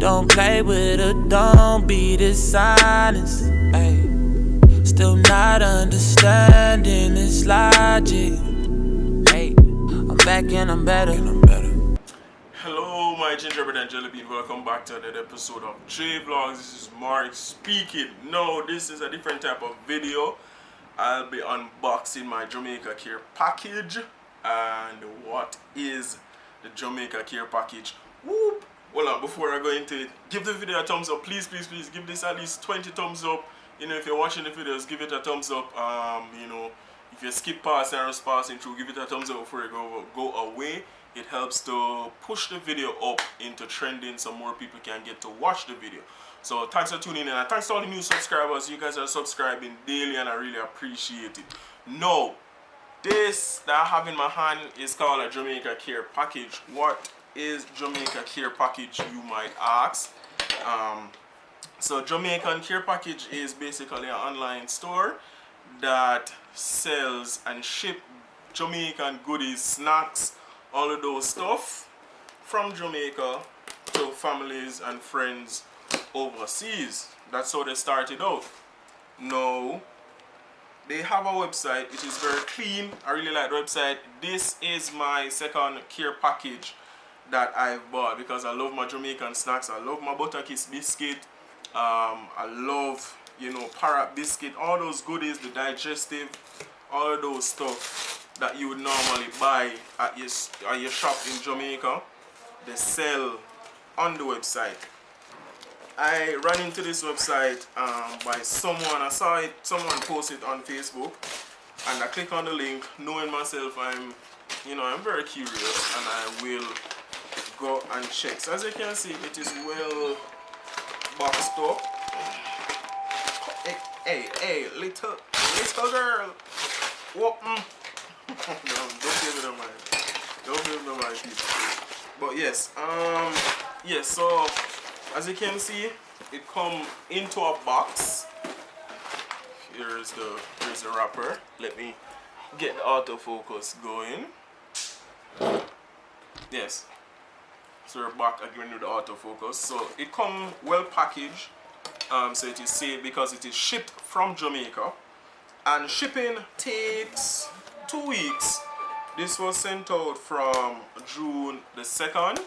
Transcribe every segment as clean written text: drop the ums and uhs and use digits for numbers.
Don't play with her, don't be dishonest. Ay. Still not understanding this logic. Hey, I'm back and I'm better. Hello, my gingerbread and jelly bean. Welcome back to another episode of JVLOGS. This is Mark speaking. No, this is a different type of video. I'll be unboxing my Jamaica Care package. And what is the Jamaica Care package? Whoop! Hold on, before I go into it, give the video a thumbs up. Please, please, please give this at least 20 thumbs up. You know, if you're watching the videos, give it a thumbs up. You know, if you skip past and just passing through, give it a thumbs up before you go away. It helps to push the video up into trending so more people can get to watch the video. So thanks for tuning in, and thanks to all the new subscribers. You guys are subscribing daily and I really appreciate it. No, this that I have in my hand is called a Jamaica Care package. What is Jamaica Care package, you might ask? So Jamaican Care package is basically an online store that sells and ship Jamaican goodies, snacks, all of those stuff from Jamaica to families and friends overseas. That's how they started out. Now they have a website. It is very clean. I really like the website. This is my second care package that I've bought because I love my Jamaican snacks. I love my Butterkiss biscuit. I love, you know, parrot biscuit, all those goodies, the digestive, all of those stuff that you would normally buy at your shop in Jamaica. They sell on the website. I ran into this website by someone. I saw it, someone posted on Facebook, and I click on the link, knowing myself I'm very curious, and I will go and check. So as you can see, it is well boxed up. Hey, little girl. Whoop. No, don't give me the mic. Don't give me the mic, people. But yes, yes. So as you can see, it come into a box. Here's the wrapper. Let me get the autofocus going. Yes. So we're back again with the autofocus. So it come well packaged. So it is safe because it is shipped from Jamaica, and shipping takes 2 weeks. This was sent out from June the 2nd,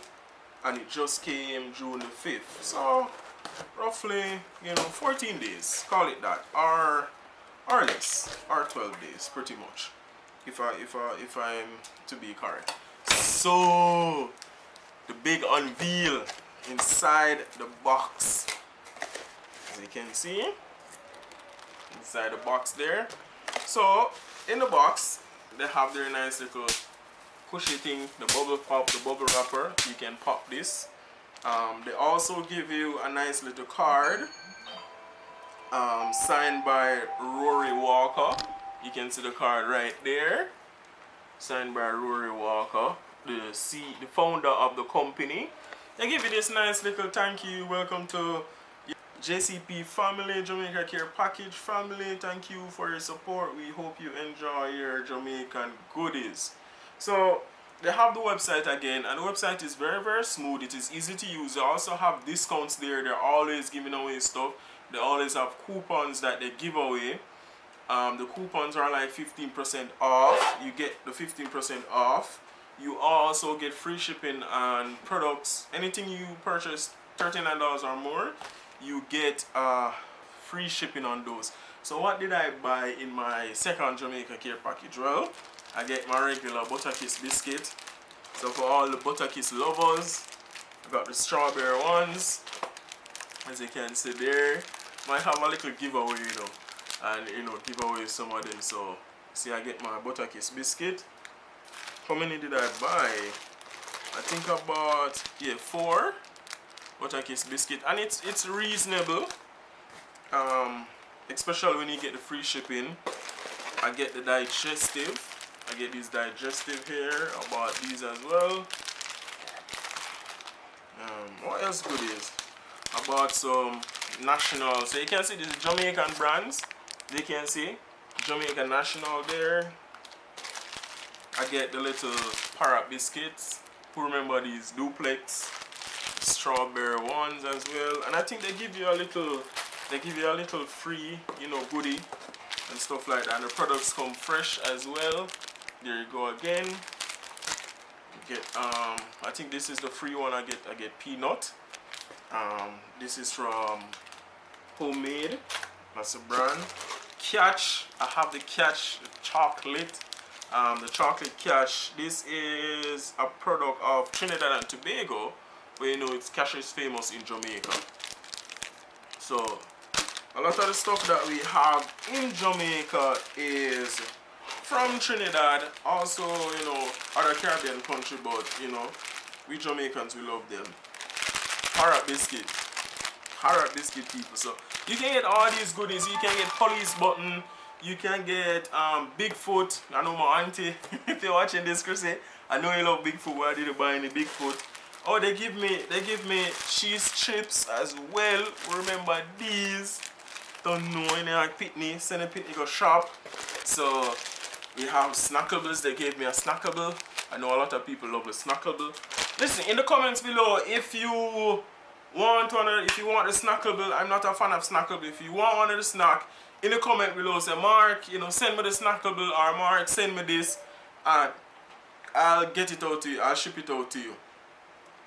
and it just came June the 5th. So roughly, 14 days, call it that, or less, or 12 days, pretty much, if I'm to be correct. So the big unveil inside the box, as you can see, inside the box there. So in the box they have their nice little cushy thing, the bubble pop, the bubble wrapper. You can pop this. They also give you a nice little card signed by Rory Walker. You can see the card right there, signed by Rory Walker, the founder of the company. They give you this nice little thank you, welcome to JCP family, Jamaica Care package family. Thank you for your support. We hope you enjoy your Jamaican goodies. So they have the website again, and the website is very, very smooth. It is easy to use. They also have discounts there. They're always giving away stuff. They always have coupons that they give away. The coupons are like 15% off. You get the 15% off. You also get free shipping on products. Anything you purchase $39 or more, you get free shipping on those. So what did I buy in my second Jamaica Care package? Well, I get my regular Butterkiss biscuit. So for all the Butterkiss lovers, I got the strawberry ones. As you can see there, might have a little giveaway, and give away some of them. So see, I get my Butterkiss biscuit. How many did I buy? I think I bought 4 Butterkiss biscuit, and it's reasonable, especially when you get the free shipping. I get the digestive. I get these digestive here. I bought these as well. What else good is? I bought some National. So you can see these Jamaican brands. You can see Jamaican National there. I get the little parrot biscuits. Who remember these duplex strawberry ones as well. And I think they give you a little free, you know, goodie and stuff like that. And the products come fresh as well. There you go again. You get I think this is the free one. I get peanut. This is from Homemade. That's a brand. Catch. I have the Catch chocolate. The chocolate Catch. This is a product of Trinidad and Tobago, where you know Catch is famous in Jamaica. So a lot of the stuff that we have in Jamaica is from Trinidad. Also, you know, other Caribbean country, but you know, we Jamaicans, we love them. Parrot biscuit people. So you can get all these goodies. You can get police button. You can get Bigfoot. I know my auntie, if you're watching this, Chrissy, I know you love Bigfoot. Why did you buy any Bigfoot? Oh, they give me cheese chips as well. Remember these? Don't know any like Pitney. Send a Pitney go shop. So we have snackables. They gave me a snackable. I know a lot of people love a snackable. Listen, in the comments below, if you want the snackable, I'm not a fan of snackable. If you want one of the snack, in the comment below say, Mark, you know, send me the snackable, or Mark, send me this, and I'll get it out to you. I'll ship it out to you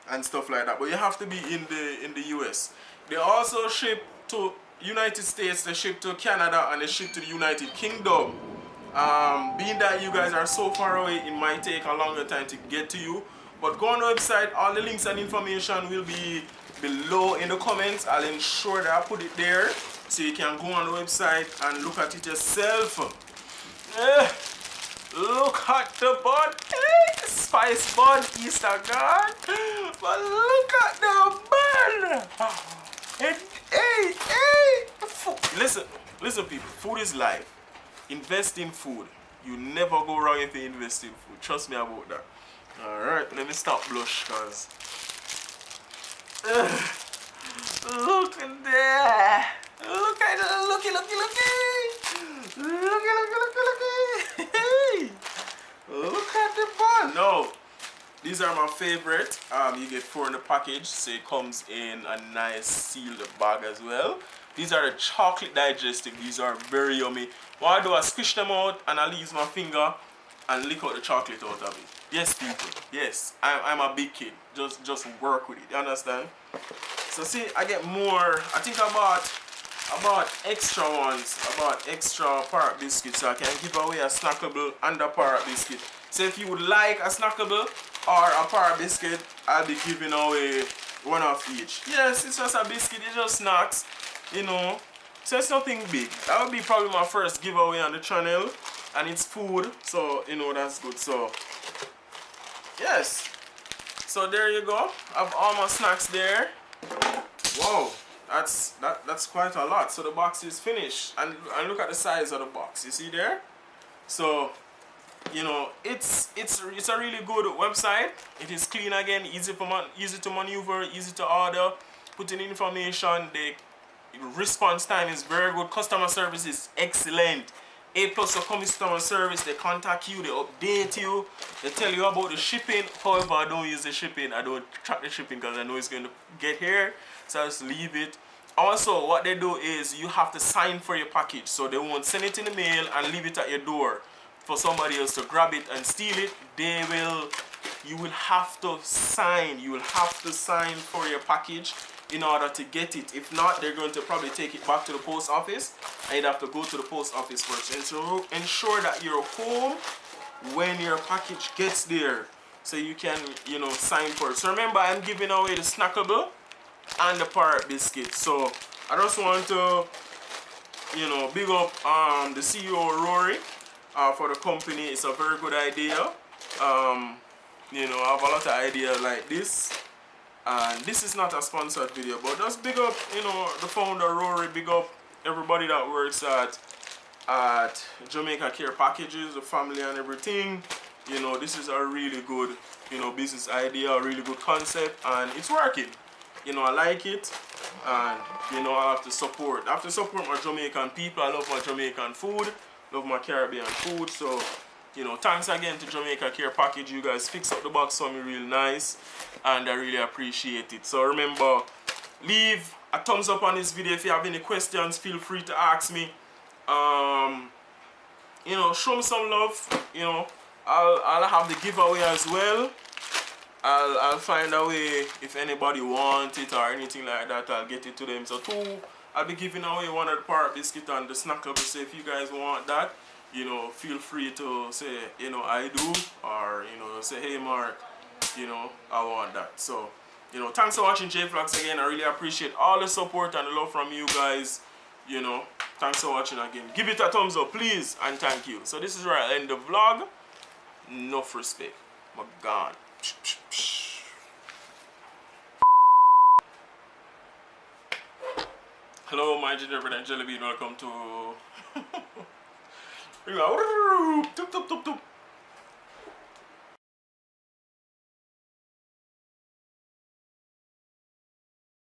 and stuff like that. But you have to be in the US. They also ship to United States, they ship to Canada, and they ship to the United Kingdom. Being that you guys are so far away, it might take a longer time to get to you. But go on the website. All the links and information will be below in the comments. I'll ensure that I put it there so you can go on the website and look at it yourself. Look at the bun. Hey, spice bun, Easter gone. But look at the bun. Hey. Listen people, food is life. Invest in food. You never go wrong if you invest in food. Trust me about that. Alright, let me stop blush, cause look at that. Look at it. Looky. Hey. Look at the bun. No, these are my favorite. You get 4 in the package, so it comes in a nice sealed bag as well. These are the chocolate digestive. These are very yummy. What I do, I squish them out and I use my finger and lick out the chocolate out of it. Yes, people. Yes, I'm a big kid. Just work with it. You understand? So see, I get more. I think I bought extra ones. I bought extra parrot biscuits, so I can give away a snackable and a parrot biscuit. So if you would like a snackable or a parrot biscuit, I'll be giving away one of each. Yes, it's just a biscuit. It's just snacks, you know. So it's nothing big. That would be probably my first giveaway on the channel, and it's food, so you know that's good. So yes. So there you go. I have all my snacks there. Wow, that's quite a lot. So the box is finished, and look at the size of the box. You see there? So you know it's a really good website. It is clean again, easy to maneuver, easy to order. Put in information. The response time is very good. Customer service is excellent. A+ of customer service. They contact you, they update you, they tell you about the shipping. However, I don't use the shipping. I don't track the shipping because I know it's going to get here, so I just leave it. Also, what they do is you have to sign for your package, so they won't send it in the mail and leave it at your door for somebody else to grab it and steal it. You will have to sign. You will have to sign for your package in order to get it. If not, they're going to probably take it back to the post office, and you'd have to go to the post office first. And so ensure that you're home when your package gets there, so you can, you know, sign for it. So remember, I'm giving away the snackable and the parrot biscuit. So I just want to, you know, big up the CEO Rory for the company. It's a very good idea. You know, I have a lot of ideas like this. And this is not a sponsored video, but just big up, you know, the founder Rory, big up everybody that works at Jamaica Care Packages, the family and everything. You know, this is a really good, you know, business idea, a really good concept, and it's working. You know, I like it, and you know, I have to support my Jamaican people. I love my Jamaican food, love my Caribbean food, so You know, thanks again to Jamaica Care Package. You guys fix up the box for me real nice, and I really appreciate it. So remember, leave a thumbs up on this video. If you have any questions, feel free to ask me. You know, show me some love. You know, I'll have the giveaway as well. I'll find a way, if anybody wants it or anything like that, I'll get it to them. So two, I'll be giving away one of the parrot biscuit and the snackable. So if you guys want that, you know, feel free to say, you know, I do, or, you know, say, hey Mark, you know, I want that. So, you know, thanks for watching JVLOGS again. I really appreciate all the support and the love from you guys. You know, thanks for watching again. Give it a thumbs up, please, and thank you. So this is where I end the vlog. Enough respect. My God. Hello, my gingerbread and jelly bean. Welcome to...